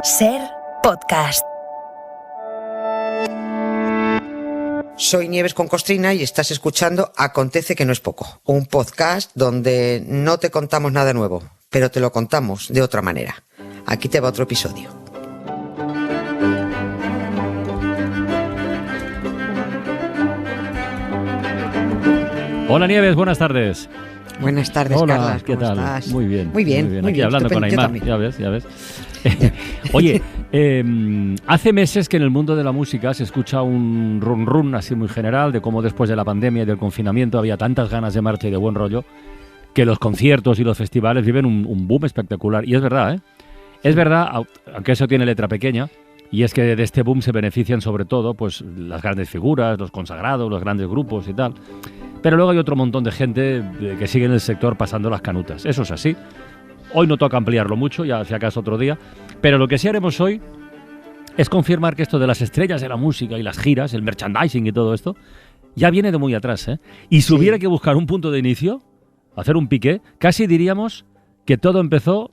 Ser podcast. Soy Nieves con Costrina y estás escuchando Acontece que no es poco, un podcast donde no te contamos nada nuevo, pero te lo contamos de otra manera. Aquí te va otro episodio. Hola Nieves, buenas tardes. Buenas tardes, Hola, Carlas, ¿qué ¿cómo tal? estás? Muy bien. Muy bien. Aquí hablando con Estupendo. Aymar, ya ves. Oye, hace meses que en el mundo de la música se escucha un run así muy general de cómo después de la pandemia y del confinamiento había tantas ganas de marcha y de buen rollo que los conciertos y los festivales viven un boom espectacular. Y es verdad, ¿eh? Es verdad, aunque eso tiene letra pequeña, y es que de este boom se benefician sobre todo pues las grandes figuras, los consagrados, los grandes grupos y tal. Pero luego hay otro montón de gente que sigue en el sector pasando las canutas. Eso es así. Hoy no toca ampliarlo mucho, ya si acaso otro día. Pero lo que sí haremos hoy es confirmar que esto de las estrellas de la música y las giras, el merchandising y todo esto, ya viene de muy atrás, ¿eh? Y si hubiera que buscar un punto de inicio, hacer un piqué, casi diríamos que todo empezó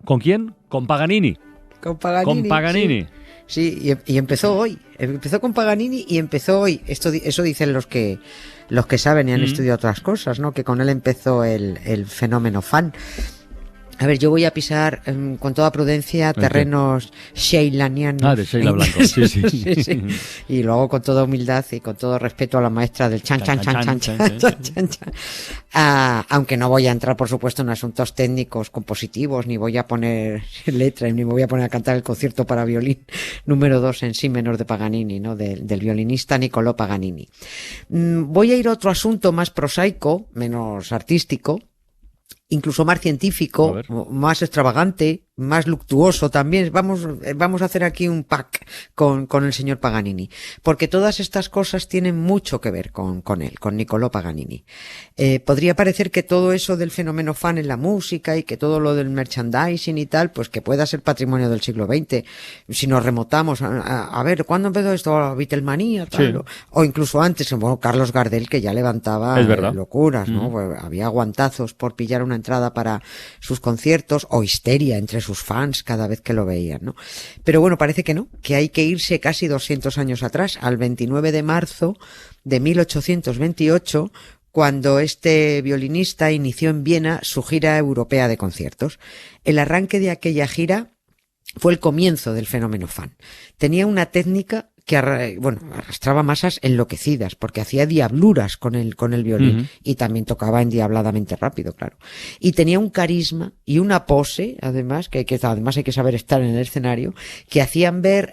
¿con quién? Con Paganini. Con Paganini. Sí, y empezó hoy. Empezó con Paganini y empezó hoy. Eso dicen los que saben y han estudiado otras cosas, ¿no? Que con él empezó el fenómeno fan. A ver, yo voy a pisar con toda prudencia terrenos sheilanianos. De Sheila Blanco, sí. Y lo hago con toda humildad y con todo respeto a la maestra del chan. Aunque no voy a entrar, por supuesto, en asuntos técnicos, compositivos, ni voy a poner letra, ni me voy a poner a cantar el concierto para violín número 2 en si menor de Paganini, ¿no? Del violinista Niccolò Paganini. Voy a ir a otro asunto más prosaico, menos artístico, incluso más científico, más extravagante, más luctuoso también. Vamos a hacer aquí un pack con el señor Paganini, porque todas estas cosas tienen mucho que ver con él, con Niccolò Paganini. Podría parecer que todo eso del fenómeno fan en la música y que todo lo del merchandising y tal, pues que pueda ser patrimonio del siglo XX. Si nos remotamos a ver, ¿cuándo empezó esto? La Beatlemanía, tal, sí. O incluso antes, bueno, Carlos Gardel, que ya levantaba locuras, ¿no? Pues había aguantazos por pillar una entrada para sus conciertos, o histeria entre sus fans cada vez que lo veían, ¿no? Pero bueno, parece que no, que hay que irse casi 200 años atrás, al 29 de marzo de 1828, cuando este violinista inició en Viena su gira europea de conciertos. El arranque de aquella gira fue el comienzo del fenómeno fan. Tenía una técnica que arrastraba masas enloquecidas, porque hacía diabluras con el violín, y también tocaba endiabladamente rápido, claro. Y tenía un carisma y una pose, además, que además hay que saber estar en el escenario, que hacían ver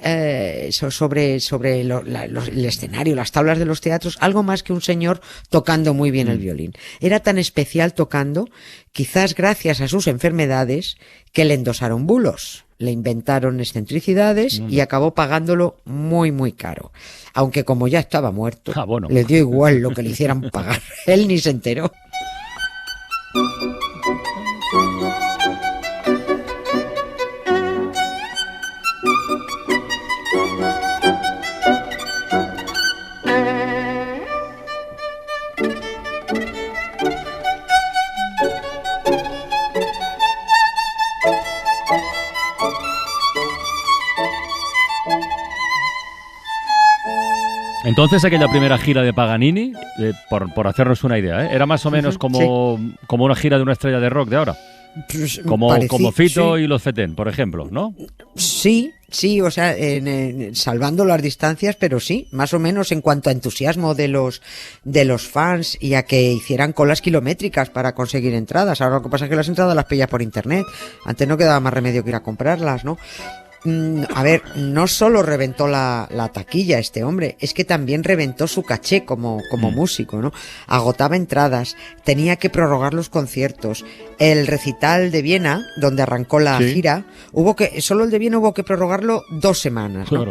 sobre el escenario, las tablas de los teatros, algo más que un señor tocando muy bien el violín. Era tan especial tocando, quizás gracias a sus enfermedades, que le endosaron bulos. Le inventaron excentricidades y acabó pagándolo muy, muy caro. Aunque como ya estaba muerto, le dio igual lo que le hicieran pagar. Él ni se enteró. Entonces aquella primera gira de Paganini, por hacernos una idea, era más o menos como una gira de una estrella de rock de ahora. Como Fito y los Fetén, por ejemplo, ¿no? Sí, o sea, salvando las distancias, pero sí, más o menos en cuanto a entusiasmo de los fans y a que hicieran colas kilométricas para conseguir entradas. Ahora lo que pasa es que las entradas las pillas por internet. Antes no quedaba más remedio que ir a comprarlas, ¿no? A ver, no solo reventó la taquilla este hombre, es que también reventó su caché como músico, ¿no? Agotaba entradas, tenía que prorrogar los conciertos. El recital de Viena, donde arrancó la gira, solo el de Viena hubo que prorrogarlo 2 semanas, ¿no?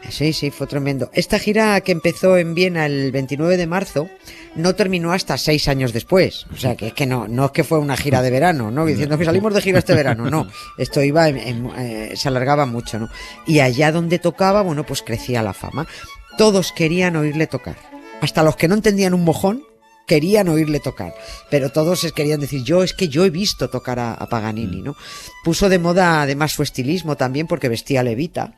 Sí, fue tremendo. Esta gira que empezó en Viena el 29 de marzo, no terminó hasta 6 años después. O sea, que es que no es que fue una gira de verano, ¿no? Diciendo que salimos de gira este verano, no. Esto iba se alargaba mucho, ¿no? Y allá donde tocaba, bueno, pues crecía la fama. Todos querían oírle tocar. Hasta los que no entendían un mojón querían oírle tocar, pero todos querían decir, es que yo he visto tocar a Paganini, ¿no? Puso de moda además su estilismo también, porque vestía levita,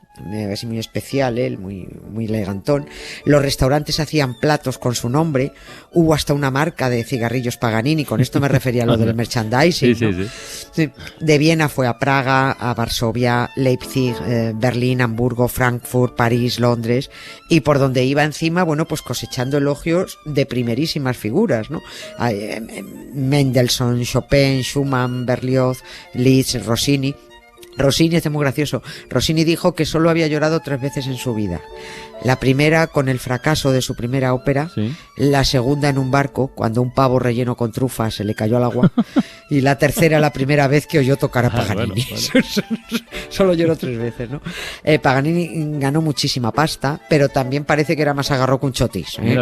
así muy especial él, muy elegantón. Los restaurantes hacían platos con su nombre, hubo hasta una marca de cigarrillos Paganini, con esto me refería a lo del merchandising, ¿no? Sí. De Viena fue a Praga, a Varsovia, Leipzig, Berlín, Hamburgo, Frankfurt, París, Londres, y por donde iba encima, bueno, pues cosechando elogios de primerísimas figuras, ¿no? Mendelssohn, Chopin, Schumann, Berlioz, Liszt, Rossini. Rossini, este es muy gracioso. Rossini dijo que solo había llorado 3 veces en su vida. La primera con el fracaso de su primera ópera, ¿sí? La segunda en un barco, cuando un pavo relleno con trufas se le cayó al agua, y la tercera la primera vez que oyó tocar a Paganini. Bueno. Solo lloró 3 veces, ¿no? Paganini ganó muchísima pasta, pero también parece que era más agarró que un chotis, ¿eh?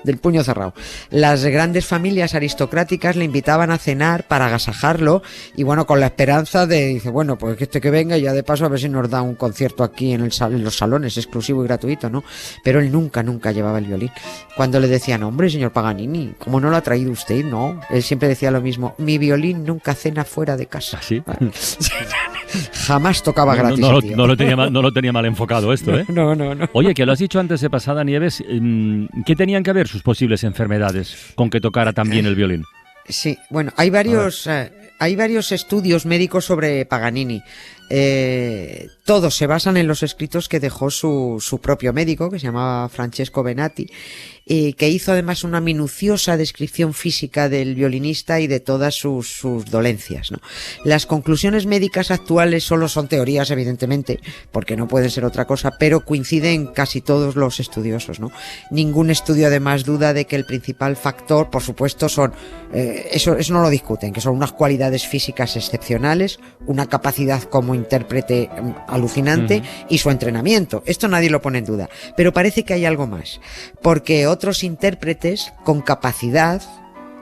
Del puño cerrado. Las grandes familias aristocráticas le invitaban a cenar para agasajarlo, y bueno, con la esperanza de, dice, bueno, pues que venga y ya de paso a ver si nos da un concierto aquí en los salones, exclusivo y gratuito, ¿no? Pero él nunca llevaba el violín. Cuando le decían, hombre, señor Paganini, ¿cómo no lo ha traído usted? No, él siempre decía lo mismo, mi violín nunca cena fuera de casa. ¿Sí? Jamás tocaba gratis. No lo tenía mal enfocado esto, ¿eh? No. Oye, que lo has dicho antes de pasada, Nieves, ¿qué tenían que ver sus posibles enfermedades con que tocara también el violín? Sí, bueno, hay varios estudios médicos sobre Paganini. Todos se basan en los escritos que dejó su propio médico, que se llamaba Francesco Benatti, que hizo además una minuciosa descripción física del violinista y de todas sus dolencias, ¿no? Las conclusiones médicas actuales solo son teorías, evidentemente, porque no pueden ser otra cosa, pero coinciden casi todos los estudiosos, ¿no? Ningún estudio además duda de que el principal factor, por supuesto, son eso no lo discuten, que son unas cualidades físicas excepcionales, una capacidad como intérprete alucinante y su entrenamiento. Esto nadie lo pone en duda, pero parece que hay algo más, porque otros intérpretes con capacidad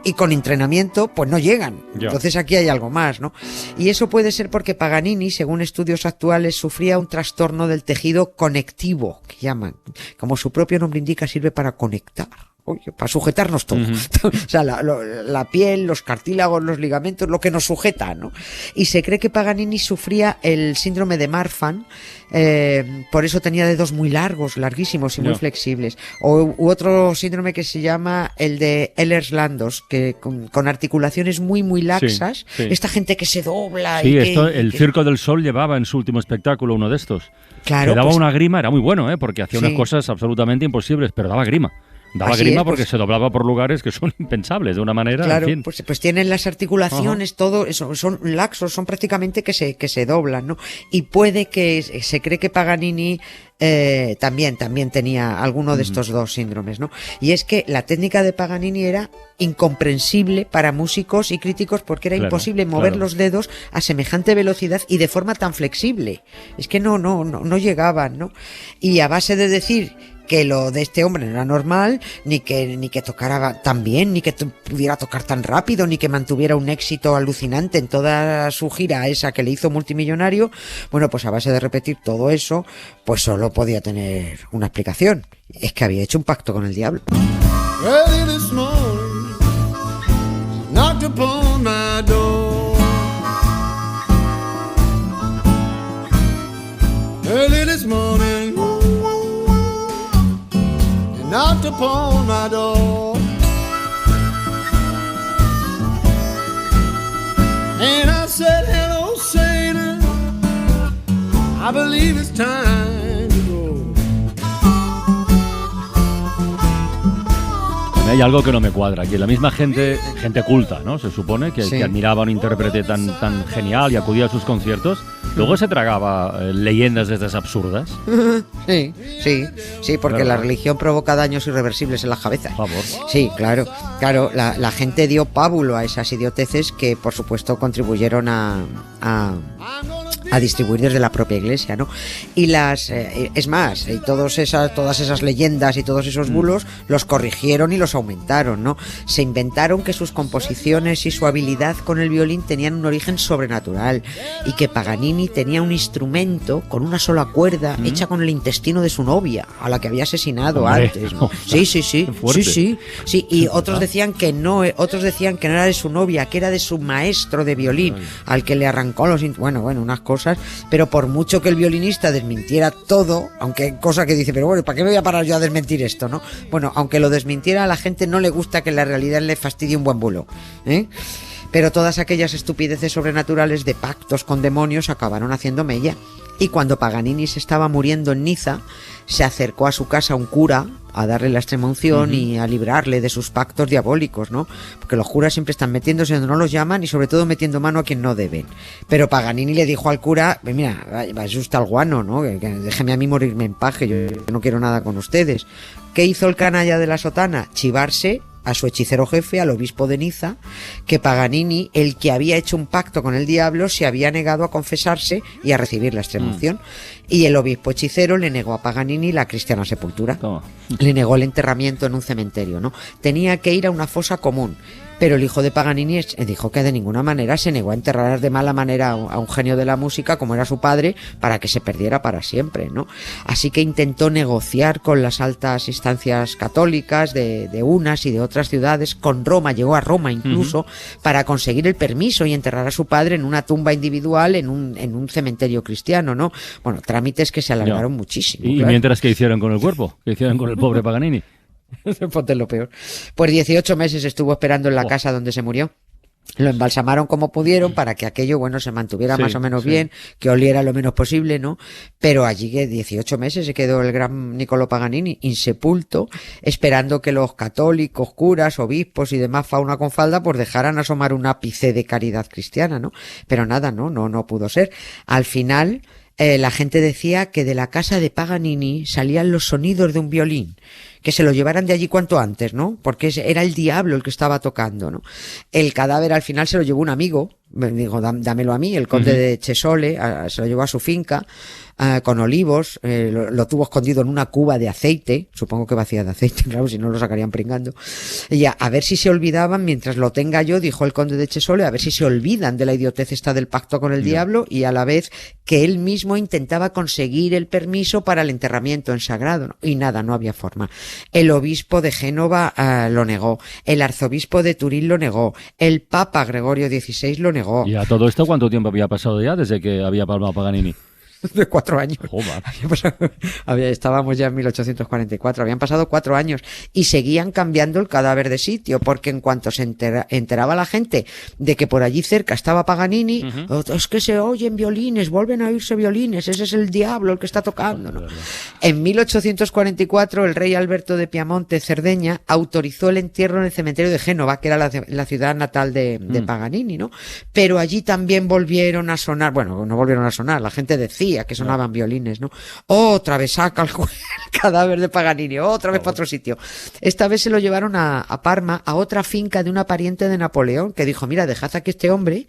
y con entrenamiento pues no llegan. Entonces aquí hay algo más, ¿no? Y eso puede ser porque Paganini, según estudios actuales, sufría un trastorno del tejido conectivo, que llaman, como su propio nombre indica, sirve para conectar. Oye, para sujetarnos todo. O sea, la piel, los cartílagos, los ligamentos, lo que nos sujeta, ¿no? Y se cree que Paganini sufría el síndrome de Marfan, por eso tenía dedos muy largos, larguísimos y muy flexibles. U otro síndrome que se llama el de Ehlers-Danlos, que con articulaciones muy laxas. Sí. Esta gente que se dobla. Sí, el Circo del Sol llevaba en su último espectáculo uno de estos. Claro. Le daba una grima, era muy bueno, porque hacía unas cosas absolutamente imposibles, pero daba grima. Daba grima porque se doblaba por lugares que son impensables de una manera. Claro, en fin. pues tienen las articulaciones, todo eso, son laxos, son prácticamente que se doblan, ¿no? Y puede que se cree que Paganini también tenía alguno de estos dos síndromes, ¿no? Y es que la técnica de Paganini era incomprensible para músicos y críticos porque era imposible mover los dedos a semejante velocidad y de forma tan flexible. Es que no llegaban, ¿no? Y a base de decir que lo de este hombre no era normal, ni que tocara tan bien, ni que pudiera tocar tan rápido, ni que mantuviera un éxito alucinante en toda su gira esa que le hizo multimillonario, bueno, pues a base de repetir todo eso, pues solo podía tener una explicación. Es que había hecho un pacto con el diablo. Early this morning, knocked upon my door. Early this morning, knocked upon my door, and I said, hello, Satan, I believe it's time to go. Hay algo que no me cuadra, que la misma gente culta, ¿no? Se supone que admiraba a un intérprete tan genial y acudía a sus conciertos, luego se tragaba leyendas de estas absurdas. Sí, porque la religión provoca daños irreversibles en las cabezas. Por favor. Sí, claro, la gente dio pábulo a esas idioteces que por supuesto contribuyeron a a distribuir desde la propia iglesia, ¿no? Y es más, y todas esas leyendas y todos esos bulos los corrigieron y los aumentaron, ¿no? Se inventaron que sus composiciones y su habilidad con el violín tenían un origen sobrenatural y que Paganini tenía un instrumento con una sola cuerda hecha con el intestino de su novia, a la que había asesinado antes, ¿no? Sí. Y otros decían que no era de su novia, que era de su maestro de violín, al que le arrancó bueno, unas cosas. Pero por mucho que el violinista desmintiera todo, aunque cosa que dice, pero bueno, ¿para qué me voy a parar yo a desmentir esto, no? Bueno, aunque lo desmintiera, a la gente no le gusta que la realidad le fastidie un buen bulo, ¿eh? Pero todas aquellas estupideces sobrenaturales de pactos con demonios acabaron haciendo mella. Y cuando Paganini se estaba muriendo en Niza, se acercó a su casa un cura a darle la extremaunción y a librarle de sus pactos diabólicos, ¿no? Porque los curas siempre están metiéndose donde no los llaman y sobre todo metiendo mano a quien no deben. Pero Paganini le dijo al cura, mira, es usted al guano, ¿no? Que déjeme a mí morirme en paz, que yo no quiero nada con ustedes. ¿Qué hizo el canalla de la sotana? Chivarse a su hechicero jefe, al obispo de Niza, que Paganini, el que había hecho un pacto con el diablo, se había negado a confesarse y a recibir la extremaunción. Y el obispo hechicero le negó a Paganini la cristiana sepultura. Le negó el enterramiento en un cementerio, ¿no? Tenía que ir a una fosa común. Pero el hijo de Paganini dijo que de ninguna manera se negó a enterrar de mala manera a un genio de la música como era su padre, para que se perdiera para siempre, ¿no? Así que intentó negociar con las altas instancias católicas de unas y de otras ciudades, con Roma, llegó a Roma incluso, para conseguir el permiso y enterrar a su padre en una tumba individual en un cementerio cristiano, ¿no? Bueno, trámites que se alargaron muchísimo. ¿Y mientras qué hicieron con el cuerpo? ¿Qué hicieron con el pobre Paganini? Ponte lo peor. Pues 18 meses estuvo esperando en la casa donde se murió. Lo embalsamaron como pudieron para que aquello, bueno, se mantuviera más o menos bien, que oliera lo menos posible, ¿no? Pero allí que 18 meses se quedó el gran Niccolò Paganini insepulto, esperando que los católicos, curas, obispos y demás fauna con falda pues dejaran asomar un ápice de caridad cristiana, ¿no? Pero nada, no pudo ser. Al final, la gente decía que de la casa de Paganini salían los sonidos de un violín, que se lo llevaran de allí cuanto antes, ¿no? Porque era el diablo el que estaba tocando, ¿no? El cadáver al final se lo llevó un amigo, me dijo, dámelo a mí, el conde de Cesole, se lo llevó a su finca, con olivos, lo tuvo escondido en una cuba de aceite, supongo que vacía de aceite, claro, si no lo sacarían pringando, y a ver si se olvidaban, mientras lo tenga yo, dijo el conde de Cesole, a ver si se olvidan de la idiotez esta del pacto con el diablo, y a la vez que él mismo intentaba conseguir el permiso para el enterramiento en sagrado, ¿no? Y nada, no había forma. El obispo de Génova lo negó, el arzobispo de Turín lo negó, el papa Gregorio XVI lo negó. ¿Y a todo esto cuánto tiempo había pasado ya desde que había palmado Paganini? De 4 años. Estábamos ya en 1844, habían pasado 4 años y seguían cambiando el cadáver de sitio, porque en cuanto se enteraba la gente de que por allí cerca estaba Paganini, es que se oyen violines, vuelven a oírse violines, ese es el diablo el que está tocando, ¿no? En 1844 el rey Alberto de Piamonte, Cerdeña, autorizó el entierro en el cementerio de Génova, que era la ciudad natal de Paganini, ¿no? Pero allí también volvieron a sonar, bueno, no volvieron a sonar, la gente decía que sonaban violines, ¿no? Otra vez saca el cadáver de Paganini, otra vez para otro sitio. Esta vez se lo llevaron a Parma, a otra finca de una pariente de Napoleón, que dijo, mira, dejad aquí este hombre,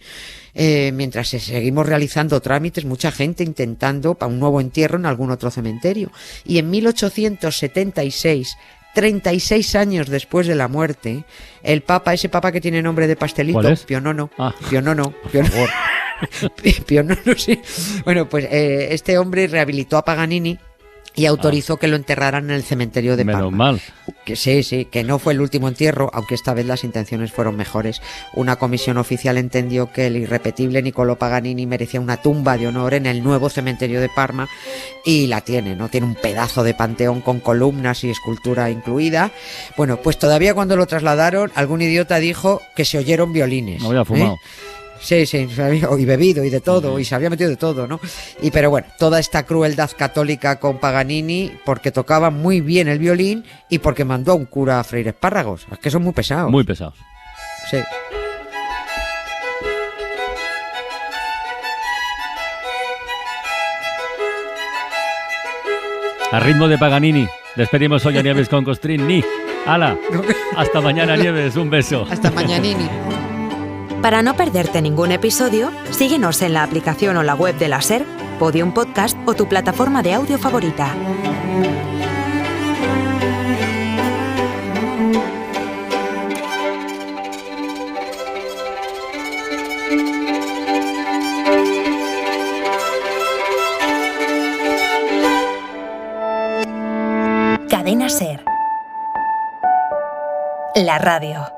mientras seguimos realizando trámites, mucha gente intentando para un nuevo entierro en algún otro cementerio. Y en 1876, 36 años después de la muerte, el papa, ese papa que tiene nombre de pastelito, Pío IX, Pío IX, sí. Bueno, pues este hombre rehabilitó a Paganini y autorizó que lo enterraran en el cementerio de Parma. Menos mal. Que sí, que no fue el último entierro, aunque esta vez las intenciones fueron mejores. Una comisión oficial entendió que el irrepetible Niccolò Paganini merecía una tumba de honor en el nuevo cementerio de Parma, y la tiene, ¿no? Tiene un pedazo de panteón con columnas y escultura incluida. Bueno, pues todavía cuando lo trasladaron, algún idiota dijo que se oyeron violines. No había fumado. Sí, y bebido y de todo, y se había metido de todo, ¿no? Pero bueno, toda esta crueldad católica con Paganini, porque tocaba muy bien el violín y porque mandó a un cura a freír espárragos. Es que son muy pesados. Muy pesados. Sí. A ritmo de Paganini, despedimos hoy a Nieves con Costrini. ¡Hala! Hasta mañana, Nieves, un beso. Hasta mañanini. Para no perderte ningún episodio, síguenos en la aplicación o la web de la SER, Podium Podcast o tu plataforma de audio favorita. Cadena SER. La radio.